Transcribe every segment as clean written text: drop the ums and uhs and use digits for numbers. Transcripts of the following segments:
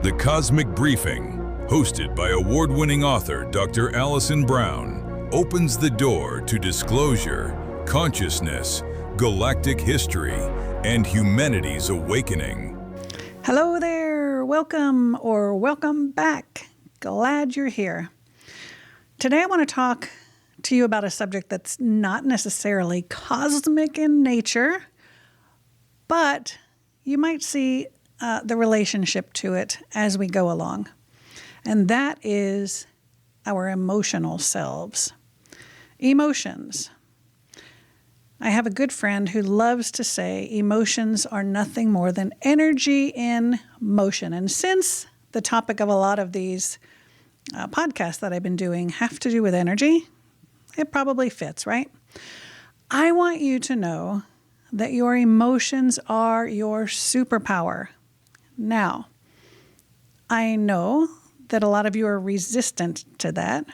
The Cosmic Briefing, hosted by award-winning author Dr. Allison Brown, opens the door to disclosure, consciousness, galactic history, and humanity's awakening. Hello there, welcome or welcome back. Glad you're here. Today I want to talk to you about a subject that's not necessarily cosmic in nature, but you might see the relationship to it as we go along. And that is our emotional selves. Emotions. I have a good friend who loves to say emotions are nothing more than energy in motion. And since the topic of a lot of these podcasts that I've been doing have to do with energy, it probably fits, right? I want you to know that your emotions are your superpower. Now, I know that a lot of you are resistant to that,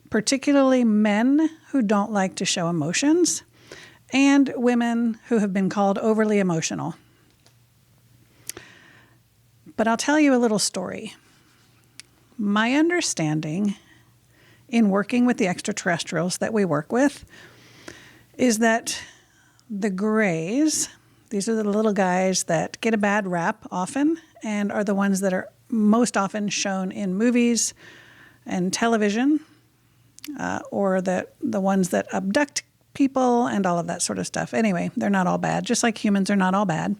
particularly men who don't like to show emotions and women who have been called overly emotional. But I'll tell you a little story. My understanding in working with the extraterrestrials that we work with is that the grays, these are the little guys that get a bad rap often and are the ones that are most often shown in movies and television, or the ones that abduct people and all of that sort of stuff. Anyway, they're not all bad, just like humans are not all bad.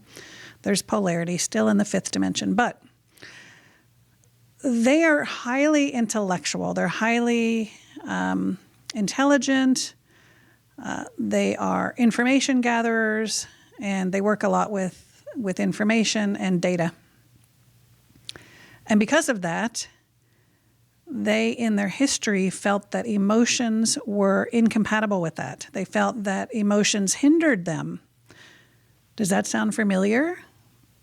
There's polarity still in the fifth dimension, but they are highly intellectual. They're highly intelligent. They are information gatherers, and they work a lot with information and data. And because of that, they, in their history, felt that emotions were incompatible with that. They felt that emotions hindered them. Does that sound familiar?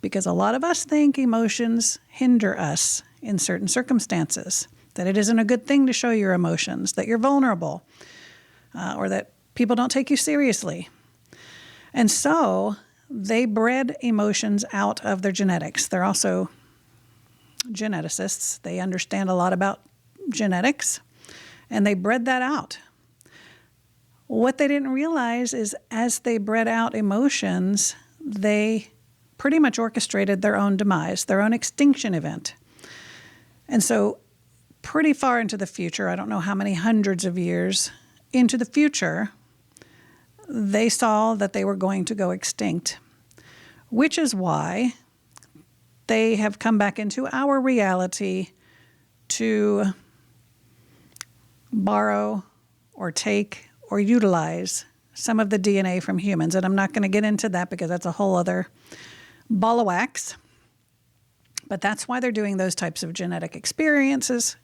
Because a lot of us think emotions hinder us in certain circumstances, that it isn't a good thing to show your emotions, that you're vulnerable, or that people don't take you seriously. And so they bred emotions out of their genetics. They're also geneticists. They understand a lot about genetics, and they bred that out. What they didn't realize is as they bred out emotions, they pretty much orchestrated their own demise, their own extinction event. And so pretty far into the future, I don't know how many hundreds of years into the future, they saw that they were going to go extinct, which is why they have come back into our reality to borrow or take or utilize some of the DNA from humans. And I'm not going to get into that because that's a whole other ball of wax. But that's why they're doing those types of genetic experiments, is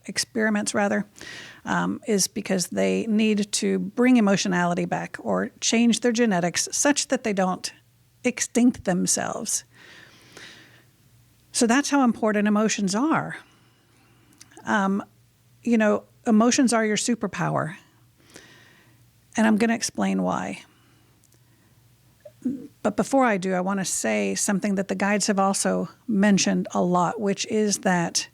because they need to bring emotionality back or change their genetics such that they don't extinct themselves. So that's how important emotions are. Emotions are your superpower. And I'm going to explain why. But before I do, I want to say something that the guides have also mentioned a lot, which is that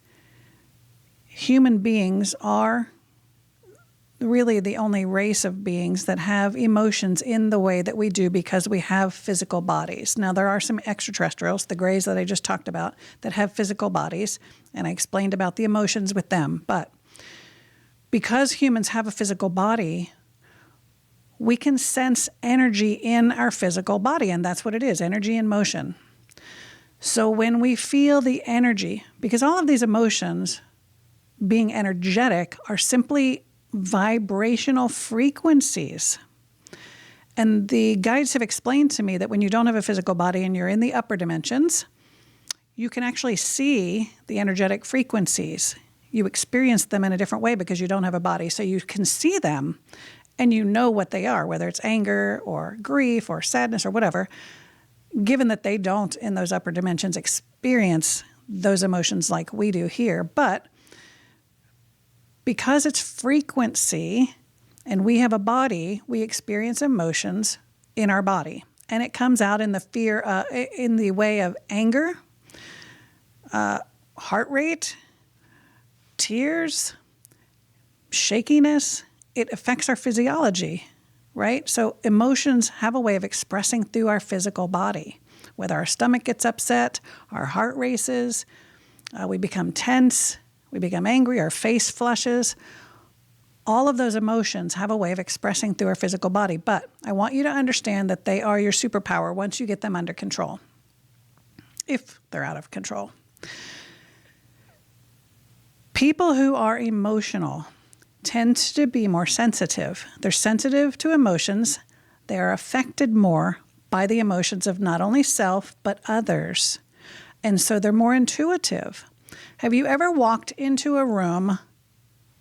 human beings are really the only race of beings that have emotions in the way that we do because we have physical bodies. Now, there are some extraterrestrials, the grays that I just talked about, that have physical bodies, and I explained about the emotions with them. But because humans have a physical body, we can sense energy in our physical body, and that's what it is, energy in motion. So when we feel the energy, because all of these emotions, being energetic, are simply vibrational frequencies. And the guides have explained to me that when you don't have a physical body and you're in the upper dimensions, you can actually see the energetic frequencies. You experience them in a different way because you don't have a body. So you can see them and you know what they are, whether it's anger or grief or sadness or whatever, given that they don't in those upper dimensions experience those emotions like we do here. But because it's frequency and we have a body, we experience emotions in our body. And it comes out in the way of anger, heart rate, tears, shakiness, it affects our physiology, right? So emotions have a way of expressing through our physical body. Whether our stomach gets upset, our heart races, we become tense, we become angry, our face flushes. All of those emotions have a way of expressing through our physical body. But I want you to understand that they are your superpower once you get them under control, if they're out of control. People who are emotional tend to be more sensitive. They're sensitive to emotions. They are affected more by the emotions of not only self, but others. And so they're more intuitive. Have you ever walked into a room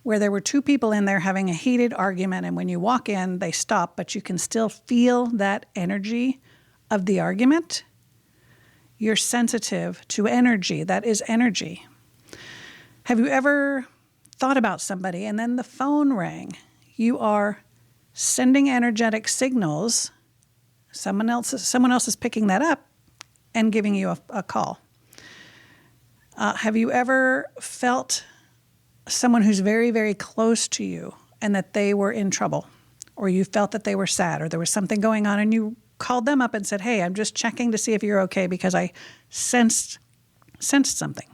where there were two people in there having a heated argument, and when you walk in, they stop, but you can still feel that energy of the argument? You're sensitive to energy. That is energy. Have you ever thought about somebody and then the phone rang? You are sending energetic signals. Someone else is picking that up and giving you a call. Have you ever felt someone who's very, very close to you and that they were in trouble, or you felt that they were sad, or there was something going on and you called them up and said, hey, I'm just checking to see if you're okay because I sensed something?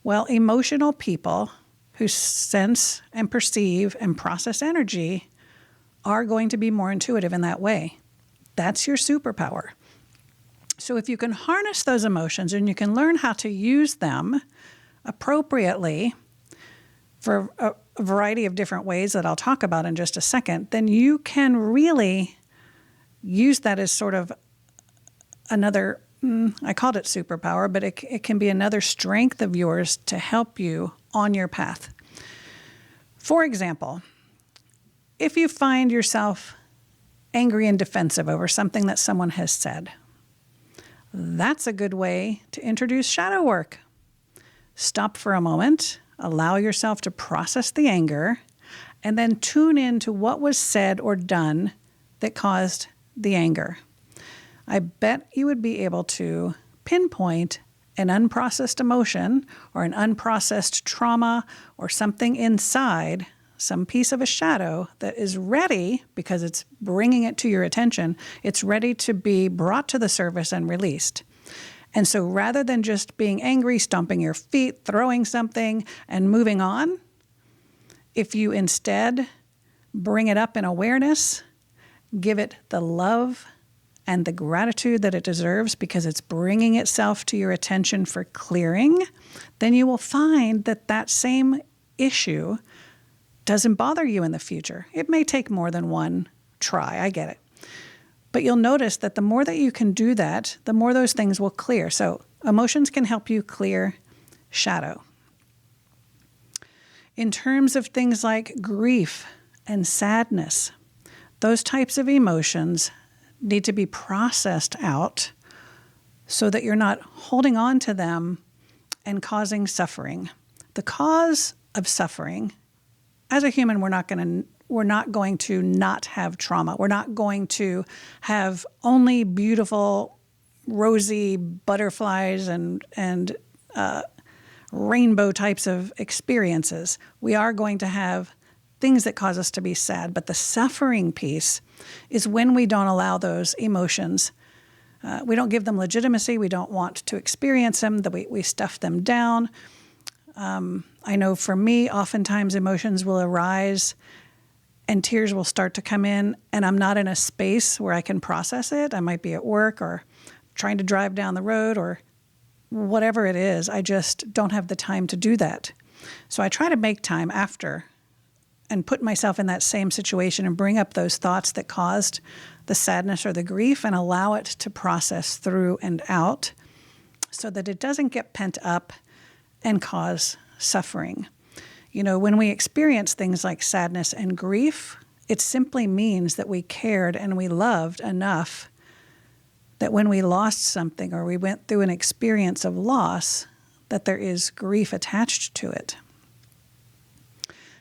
Well, emotional people who sense and perceive and process energy are going to be more intuitive in that way. That's your superpower. So if you can harness those emotions and you can learn how to use them appropriately for a variety of different ways that I'll talk about in just a second, then you can really use that as sort of another, I called it superpower, but it can be another strength of yours to help you on your path. For example, if you find yourself angry and defensive over something that someone has said, that's a good way to introduce shadow work. Stop for a moment, allow yourself to process the anger, and then tune in to what was said or done that caused the anger. I bet you would be able to pinpoint an unprocessed emotion or an unprocessed trauma or something inside, some piece of a shadow that is ready, because it's bringing it to your attention, it's ready to be brought to the surface and released. And so rather than just being angry, stomping your feet, throwing something, and moving on, if you instead bring it up in awareness, give it the love and the gratitude that it deserves because it's bringing itself to your attention for clearing, then you will find that that same issue doesn't bother you in the future. It may take more than one try, I get it. But you'll notice that the more that you can do that, the more those things will clear. So emotions can help you clear shadow. In terms of things like grief and sadness, those types of emotions need to be processed out so that you're not holding on to them and causing suffering. The cause of suffering, as a human, we're not going to not have trauma. We're not going to have only beautiful, rosy butterflies and rainbow types of experiences. We are going to have things that cause us to be sad. But the suffering piece is when we don't allow those emotions. We don't give them legitimacy. We don't want to experience them. We stuff them down. I know for me, oftentimes emotions will arise and tears will start to come in, and I'm not in a space where I can process it. I might be at work or trying to drive down the road or whatever it is. I just don't have the time to do that. So I try to make time after and put myself in that same situation and bring up those thoughts that caused the sadness or the grief and allow it to process through and out so that it doesn't get pent up and cause suffering. You know, when we experience things like sadness and grief, it simply means that we cared and we loved enough that when we lost something or we went through an experience of loss, that there is grief attached to it.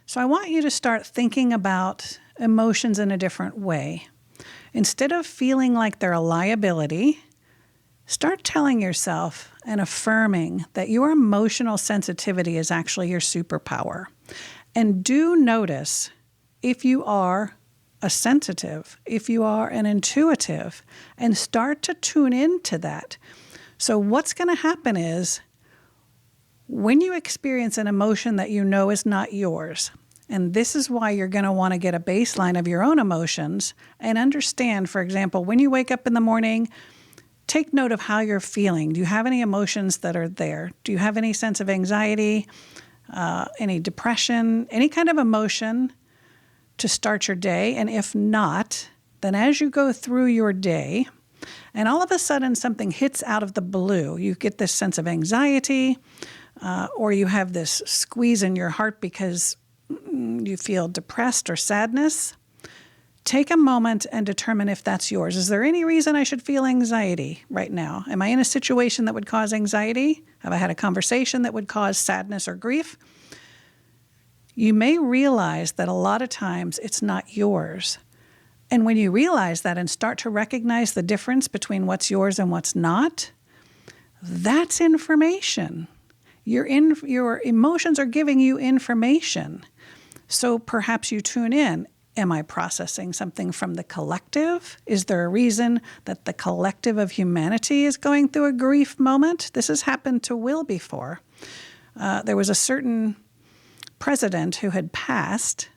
So I want you to start thinking about emotions in a different way. Instead of feeling like they're a liability, start telling yourself and affirming that your emotional sensitivity is actually your superpower. And do notice if you are a sensitive, if you are an intuitive, and start to tune into that. So what's going to happen is when you experience an emotion that you know is not yours, and this is why you're going to want to get a baseline of your own emotions and understand, for example, when you wake up in the morning, take note of how you're feeling. Do you have any emotions that are there? Do you have any sense of anxiety, any depression, any kind of emotion to start your day? And if not, then as you go through your day, and all of a sudden something hits out of the blue, you get this sense of anxiety, or you have this squeeze in your heart because you feel depressed or sadness, take a moment and determine if that's yours. Is there any reason I should feel anxiety right now? Am I in a situation that would cause anxiety? Have I had a conversation that would cause sadness or grief? You may realize that a lot of times it's not yours. And when you realize that and start to recognize the difference between what's yours and what's not, that's information. Your emotions are giving you information. So perhaps you tune in. Am I processing something from the collective? Is there a reason that the collective of humanity is going through a grief moment? This has happened to Will before. There was a certain president who had passed,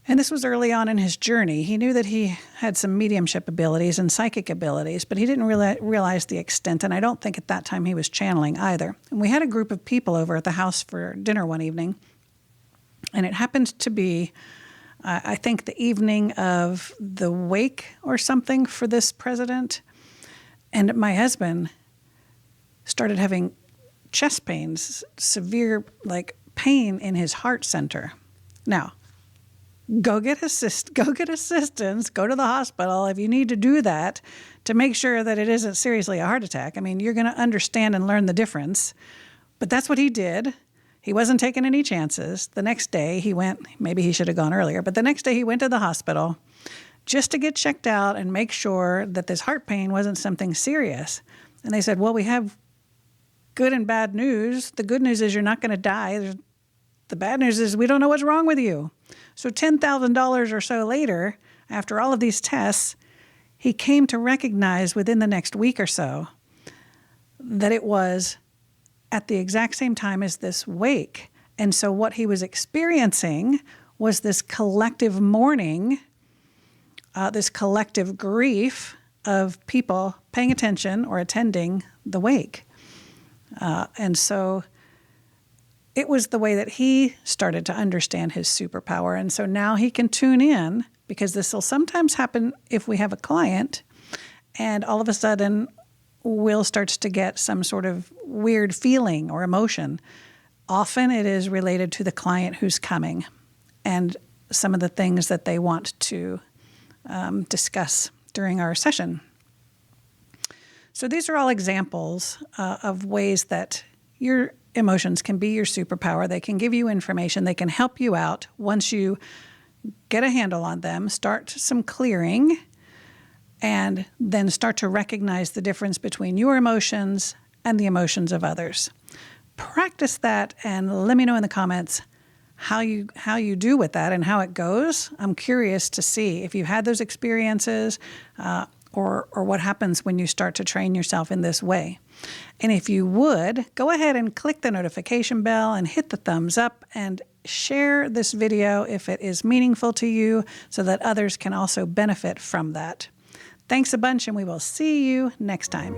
and this was early on in his journey. He knew that he had some mediumship abilities and psychic abilities, but he didn't realize the extent, and I don't think at that time he was channeling either. And we had a group of people over at the house for dinner one evening, and it happened to be I think the evening of the wake or something for this president. And my husband started having chest pains, severe pain in his heart center. Now, go get assistance, go to the hospital if you need to do that to make sure that it isn't seriously a heart attack. I mean, you're going to understand and learn the difference. But that's what he did. He wasn't taking any chances. The next day he went, maybe he should have gone earlier, but the next day he went to the hospital just to get checked out and make sure that this heart pain wasn't something serious. And they said, well, we have good and bad news. The good news is you're not going to die. The bad news is we don't know what's wrong with you. So $10,000 or so later, after all of these tests, he came to recognize within the next week or so that it was at the exact same time as this wake. And so what he was experiencing was this collective mourning, this collective grief of people paying attention or attending the wake. And so it was the way that he started to understand his superpower. And so now he can tune in, because this will sometimes happen if we have a client and all of a sudden Will starts to get some sort of weird feeling or emotion. Often it is related to the client who's coming and some of the things that they want to discuss during our session. So these are all examples of ways that your emotions can be your superpower. They can give you information. They can help you out. Once you get a handle on them, start some clearing, and then start to recognize the difference between your emotions and the emotions of others. Practice that and let me know in the comments how you do with that and how it goes. I'm curious to see if you've had those experiences or what happens when you start to train yourself in this way. And if you would, go ahead and click the notification bell and hit the thumbs up and share this video if it is meaningful to you so that others can also benefit from that. Thanks a bunch, and we will see you next time.